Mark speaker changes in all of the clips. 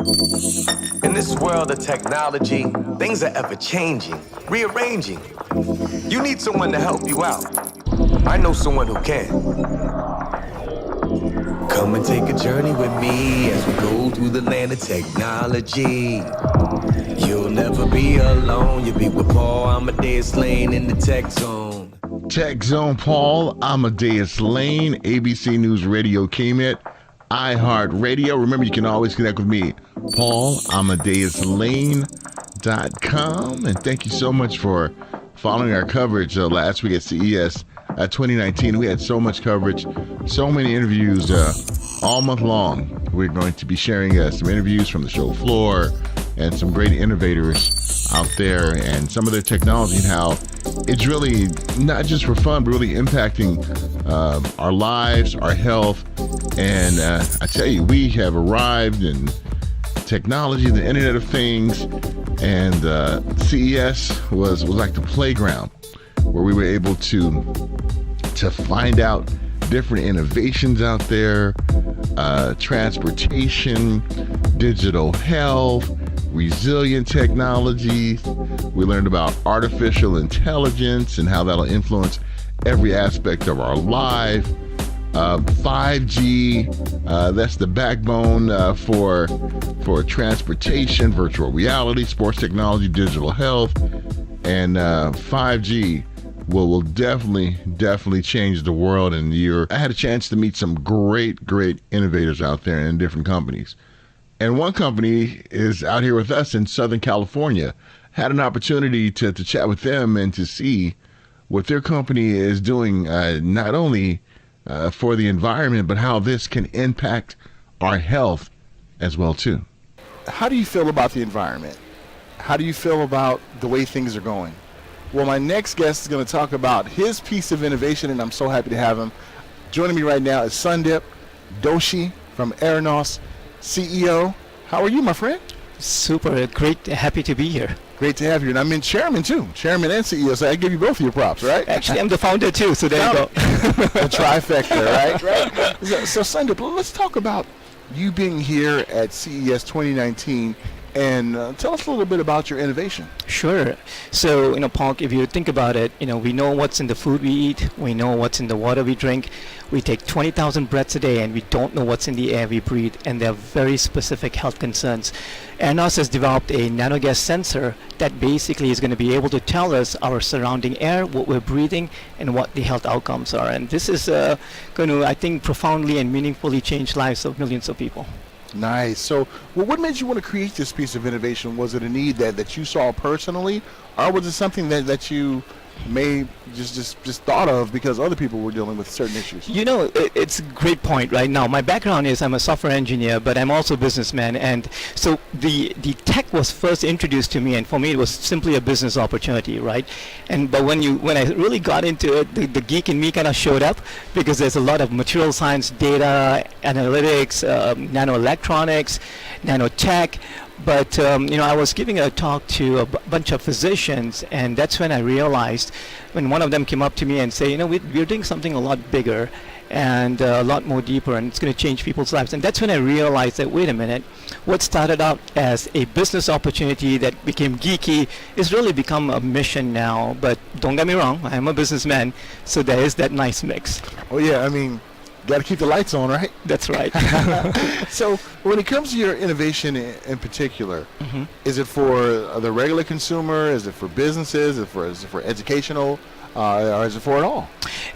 Speaker 1: In this world of technology, things are ever changing, rearranging. You need someone to help you out. I know someone who can. Come and take a journey with me as we go through the land of technology. You'll never be alone. You'll be with Paul Amadeus Lane in the Tech Zone.
Speaker 2: Tech Zone, Paul Amadeus Lane, ABC News Radio KMET, iHeartRadio. Remember, you can always connect with me, PaulAmadeusLane.com. And thank you so much for following our coverage last week at CES 2019. We had so much coverage, so many interviews all month long. We're going to be sharing some interviews from the show floor and some great innovators out there and some of their technology and how it's really not just for fun, but really impacting our lives, our health. And I tell you, we have arrived in technology, the Internet of Things, and CES was like the playground where we were able to find out different innovations out there, transportation, digital health, resilient technologies. We learned about artificial intelligence and how that'll influence every aspect of our life. 5G, that's the backbone for transportation, virtual reality, sports technology, digital health, and 5G will definitely change the world in the year. I had a chance to meet some great innovators out there in different companies. And one company is out here with us in Southern California. Had an opportunity to chat with them and to see what their company is doing, not only for the environment, but how this can impact our health as well, too.
Speaker 3: How do you feel about the environment? How do you feel about the way things are going? Well, my next guest is going to talk about his piece of innovation, and I'm so happy to have him. Joining me right now is Sundip Doshi from AerNos, CEO. How are you, my friend?
Speaker 4: Super, great, happy to be here.
Speaker 3: Great to have you. And I'm in chairman, too. Chairman and CEO, so I give you both of your props, right?
Speaker 4: Actually, I'm the founder, too, so there you go.
Speaker 3: The trifecta, right? So Sundip, let's talk about you being here at CES 2019. And tell us a little bit about your innovation.
Speaker 4: Sure. So, Paul, if you think about it, we know what's in the food we eat. We know what's in the water we drink. We take 20,000 breaths a day, and we don't know what's in the air we breathe. And there are very specific health concerns. AerNos has developed a nanogas sensor that basically is going to be able to tell us our surrounding air, what we're breathing, and what the health outcomes are. And this is going to, I think, profoundly and meaningfully change lives of millions of people.
Speaker 3: Nice. So, what made you want to create this piece of innovation? Was it a need that you saw personally, or was it something that you may just thought of because other people were dealing with certain issues?
Speaker 4: It's a great point. Right now, my background is I'm a software engineer, but I'm also a businessman, and so the tech was first introduced to me, and for me it was simply a business opportunity, right? But when I really got into it, the geek in me kind of showed up, because there's a lot of material science, data analytics, nanoelectronics, nanotech. But I was giving a talk to a bunch of physicians, and that's when I realized, when one of them came up to me and say, we're doing something a lot bigger and a lot more deeper, and it's going to change people's lives. And that's when I realized that, wait a minute, what started out as a business opportunity that became geeky is really become a mission now. But don't get me wrong, I'm a businessman, so there is that nice mix.
Speaker 3: Oh yeah, got to keep the lights on, right?
Speaker 4: That's right.
Speaker 3: So when it comes to your innovation in particular, is it for the regular consumer? Is it for businesses? Is it for educational? Or is it for it all?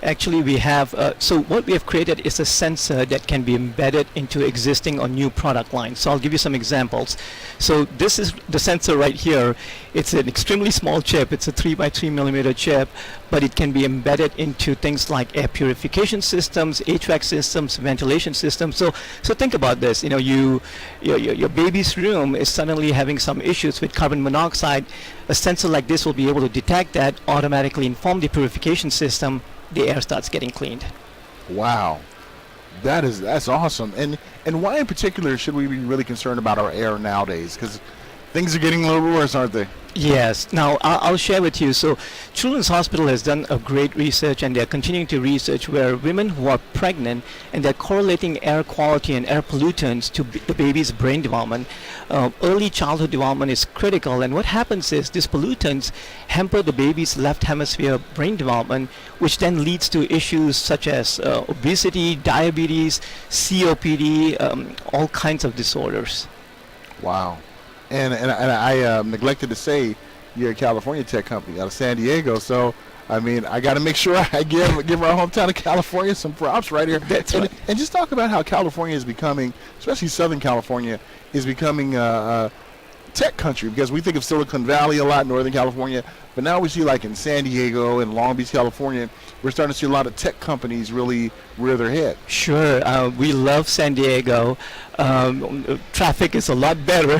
Speaker 4: Actually, we have, so what we have created is a sensor that can be embedded into existing or new product lines. So I'll give you some examples. So this is the sensor right here. It's an extremely small chip. It's a 3 by 3 millimeter chip, but it can be embedded into things like air purification systems, HVAC systems, ventilation systems. So think about this. Your baby's room is suddenly having some issues with carbon monoxide. A sensor like this will be able to detect that, automatically inform the purification system, the air starts getting cleaned.
Speaker 3: Wow. That's awesome. And why in particular should we be really concerned about our air nowadays? Because Things are getting a little worse, aren't they?
Speaker 4: Yes. Now, I'll share with you. So, Children's Hospital has done a great research, and they're continuing to research where women who are pregnant and they're correlating air quality and air pollutants to the baby's brain development. Early childhood development is critical, and what happens is these pollutants hamper the baby's left hemisphere brain development, which then leads to issues such as obesity, diabetes, COPD, all kinds of disorders.
Speaker 3: Wow. And I neglected to say you're a California tech company out of San Diego. So, I mean, I got to make sure I give our hometown of California some props right here.
Speaker 4: That's right.
Speaker 3: And just talk about how California is becoming, especially Southern California, is becoming a tech country, because we think of Silicon Valley a lot, Northern California, but now we see, like in San Diego and Long Beach, California, we're starting to see a lot of tech companies really rear their head.
Speaker 4: Sure. We love San Diego. Traffic is a lot better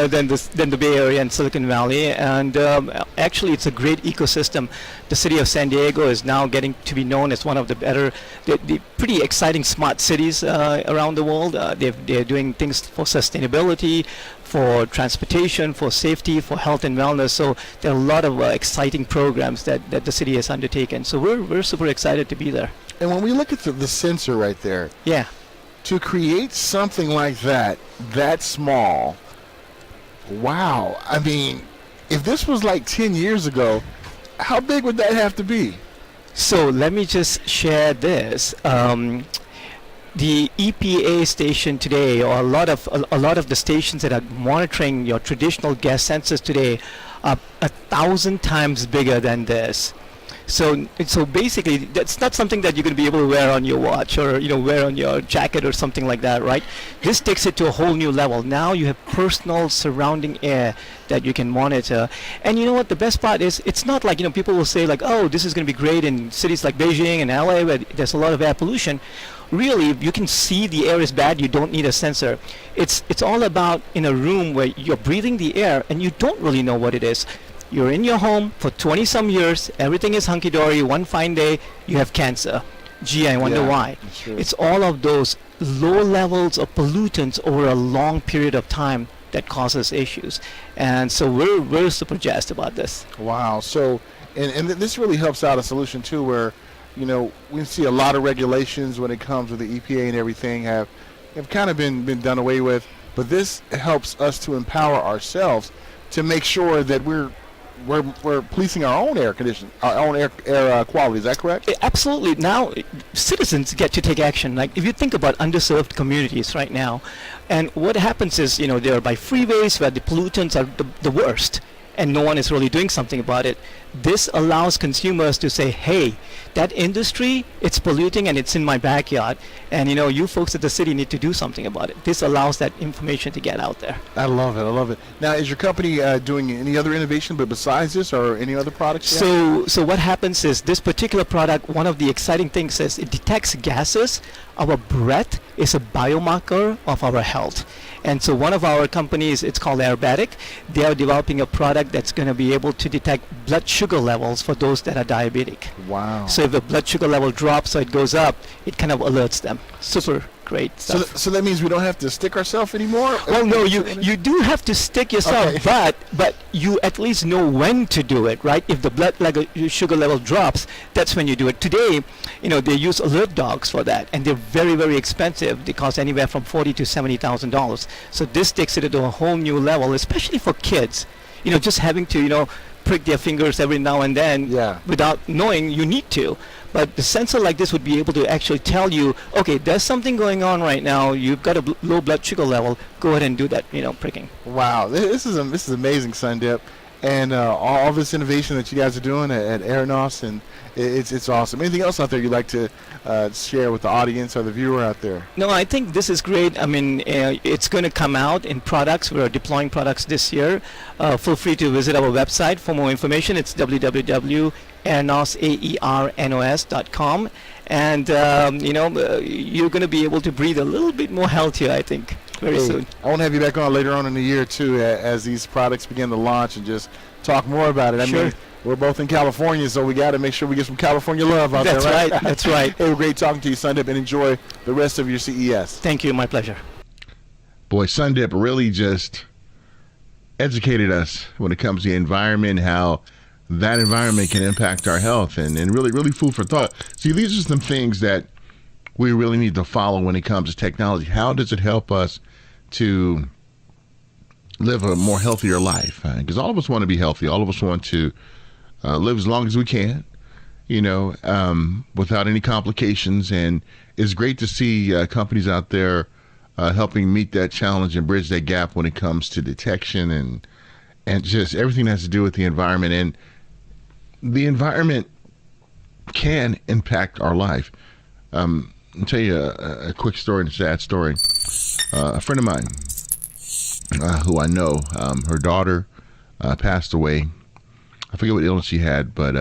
Speaker 4: than the Bay Area and Silicon Valley, and actually it's a great ecosystem. The city of San Diego is now getting to be known as one of the better, the pretty exciting smart cities around the world. They're doing things for sustainability, for transportation, for safety, for health and wellness. So there are a lot of exciting programs that the city has undertaken. So we're super excited to be there.
Speaker 3: And when we look at the sensor right there,
Speaker 4: Yeah.
Speaker 3: to create something like that small, wow. I mean, if this was like 10 years ago, how big would that have to be?
Speaker 4: So let me just share this. The EPA station today, or a lot of the stations that are monitoring your traditional gas sensors today, are 1,000 times bigger than this. So basically, that's not something that you're going to be able to wear on your watch or wear on your jacket or something like that, right? This takes it to a whole new level. Now you have personal surrounding air that you can monitor. And you know what? The best part is, it's not like people will say like, oh, this is going to be great in cities like Beijing and LA where there's a lot of air pollution. Really, if you can see the air is bad, you don't need a sensor. It's all about in a room where you're breathing the air and you don't really know what it is. You're in your home for 20-some years, everything is hunky-dory, one fine day, you have cancer. Gee, I wonder why.
Speaker 3: Sure.
Speaker 4: It's all of those low levels of pollutants over a long period of time that causes issues. And so we're super jazzed about this.
Speaker 3: Wow. So, and this really helps out a solution too, where, we see a lot of regulations when it comes with the EPA and everything have kind of been done away with, but this helps us to empower ourselves to make sure that we're policing our own air condition, our own air quality. Is that correct?
Speaker 4: Absolutely. Now, citizens get to take action. Like, if you think about underserved communities right now, and what happens is, they're by freeways where the pollutants are the worst, and no one is really doing something about it. This allows consumers to say, hey, that industry, it's polluting and it's in my backyard, and you folks at the city need to do something about it. This allows that information to get out there.
Speaker 3: I love it. Now, is your company doing any other innovation but besides this, or any other products?
Speaker 4: So what happens is, this particular product, one of the exciting things is it detects gases. Our breath is a biomarker of our health. And so one of our companies, it's called Aerbatic. They are developing a product that's going to be able to detect blood sugar levels for those that are diabetic.
Speaker 3: Wow.
Speaker 4: So if the blood sugar level drops or it goes up, it kind of alerts them. Super great stuff.
Speaker 3: So that means we don't have to stick ourselves anymore?
Speaker 4: Well, no, you do have to stick yourself,
Speaker 3: okay.
Speaker 4: but you at least know when to do it, right? If the blood sugar level drops, that's when you do it. Today, they use alert dogs for that, and they're very, very expensive. They cost anywhere from $40,000 to $70,000. So this takes it to a whole new level, especially for kids. Just having to, prick their fingers every now and then without knowing you need to. But the sensor like this would be able to actually tell you, okay, there's something going on right now. You've got a low blood sugar level. Go ahead and do that, pricking.
Speaker 3: Wow, this is amazing, Sundip, and all this innovation that you guys are doing at AerNos, and it's awesome. Anything else out there you'd like to share with the audience or the viewer out there?
Speaker 4: No, I think this is great. I mean, it's going to come out in products. We're deploying products this year. Feel free to visit our website for more information. It's www.aernos.com, and you're going to be able to breathe a little bit more healthier, I think, very soon.
Speaker 3: I want to have you back on later on in the year too, as these products begin to launch, and just talk more about it. I mean, we're both in California, so we got to make sure we get some California love out there, right?
Speaker 4: That's right.
Speaker 3: Hey, great talking to you, Sundip, and enjoy the rest of your CES.
Speaker 4: Thank you. My pleasure.
Speaker 2: Boy, Sundip really just educated us when it comes to the environment, how that environment can impact our health, and really, really food for thought. See, these are some things that we really need to follow when it comes to technology. How does it help us to live a more healthier life? Because all of us want to be healthy. All of us want to live as long as we can, without any complications. And it's great to see companies out there helping meet that challenge and bridge that gap when it comes to detection and just everything that has to do with the environment. And the environment can impact our life. I'll tell you a quick story and a sad story. A friend of mine who I know, her daughter passed away. I forget what illness she had, but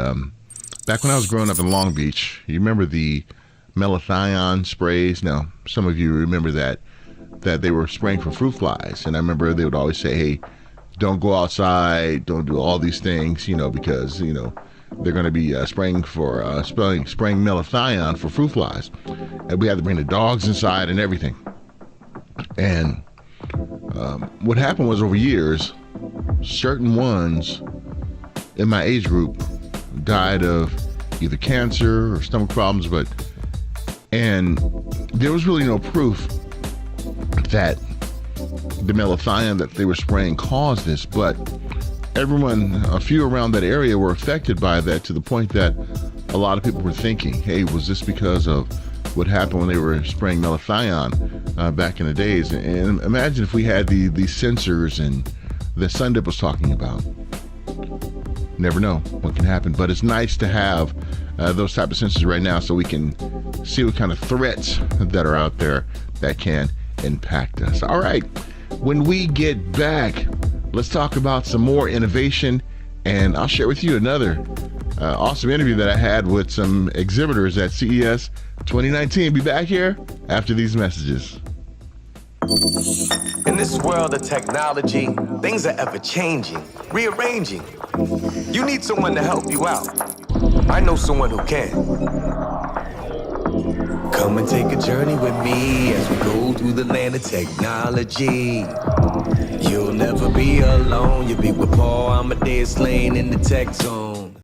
Speaker 2: back when I was growing up in Long Beach, you remember the malathion sprays? Now, some of you remember that they were spraying for fruit flies. And I remember they would always say, hey, don't go outside, don't do all these things, because, they're going to be spraying malathion for fruit flies. And we had to bring the dogs inside and everything. And what happened was, over years, certain ones in my age group died of either cancer or stomach problems, and there was really no proof that the malathion that they were spraying caused this, but a few around that area were affected by that, to the point that a lot of people were thinking, hey, was this because of what happened when they were spraying malathion back in the days? And imagine if we had the sensors and that Sundip was talking about. Never know what can happen, but it's nice to have those type of sensors right now so we can see what kind of threats that are out there that can impact us. All right, when we get back, let's talk about some more innovation, and I'll share with you another awesome interview that I had with some exhibitors at CES 2019. Be back here after these messages.
Speaker 1: In this world of technology, things are ever changing, rearranging. You need someone to help you out. I know someone who can. Come and take a journey with me as we go through the land of technology. You'll never be alone. You'll be with Paul Amadeus Lane in the tech zone.